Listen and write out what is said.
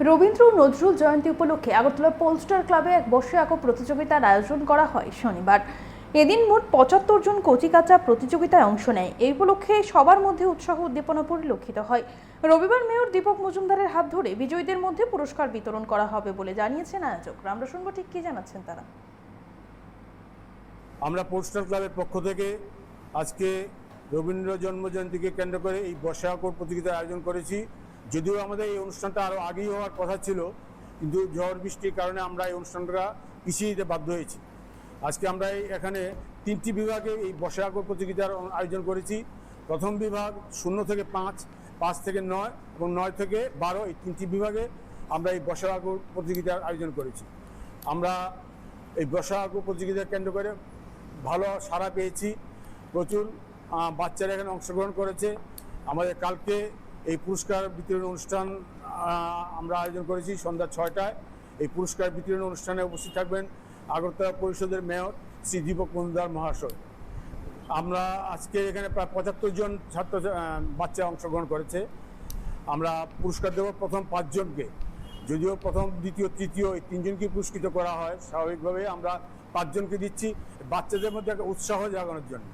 রবীন্দ্র নজরুল জয়ন্তী উপলক্ষে আগরতলা পোলস্টার ক্লাবে এক বর্ষে আঁকো প্রতিযোগিতার আয়োজন করা হয় শনিবার। এদিন মোট ৭৫ জন কচিকাঁচা প্রতিযোগিতায় অংশ নেয়। এই উপলক্ষে সবার মধ্যে উৎসাহ উদ্দীপনা পরিলক্ষিত হয়। রবিবার মেয়র দীপক মজুমদারের হাত ধরে বিজয়ীদের মধ্যে পুরস্কার বিতরণ করা হবে বলে জানিয়েছেন আয়োজকরা। আমরা শুনবো ঠিক কি জানাচ্ছেন তারা। আমরা পোস্টার ক্লাবের পক্ষ থেকে আজকে রবীন্দ্র জন্মজয়ন্তীকে কেন্দ্র করে এই বর্ষা আঁকো প্রতিযোগিতার আয়োজন করেছি। যদিও আমাদের এই অনুষ্ঠানটা আরও আগেই হওয়ার কথা ছিল, কিন্তু ঝড় বৃষ্টির কারণে আমরা এই অনুষ্ঠানটা পিছিয়ে দিতে বাধ্য হয়েছি। আজকে আমরা এখানে 3টি বিভাগে এই বর্ষা আঁকো প্রতিযোগিতার আয়োজন করেছি। প্রথম বিভাগ 0 থেকে 5, 5 থেকে 9 এবং 9 থেকে 12, এই 3টি বিভাগে আমরা এই বর্ষা আঁকো প্রতিযোগিতার আয়োজন করেছি। আমরা এই বর্ষা আঁকো প্রতিযোগিতা কেন্দ্র করে ভালো সাড়া পেয়েছি। প্রচুর বাচ্চারা এখানে অংশগ্রহণ করেছে। আমাদের কালকে এই পুরস্কার বিতরণ অনুষ্ঠান আমরা আয়োজন করেছি সন্ধ্যা 6টায়। এই পুরস্কার বিতরণ অনুষ্ঠানে উপস্থিত থাকবেন আগরতলা পরিষদের মেয়র শ্রী দীপক মজুমদার মহাশয়। আমরা আজকে এখানে প্রায় 75 জন বাচ্চা অংশগ্রহণ করেছে। আমরা পুরস্কার দেব প্রথম 5 জনকে। যদিও প্রথম, দ্বিতীয়, তৃতীয় এই 3 জনকে পুরস্কৃত করা হয়, স্বাভাবিকভাবে আমরা 5 জনকে দিচ্ছি বাচ্চাদের মধ্যে একটা উৎসাহ জাগানোর জন্য।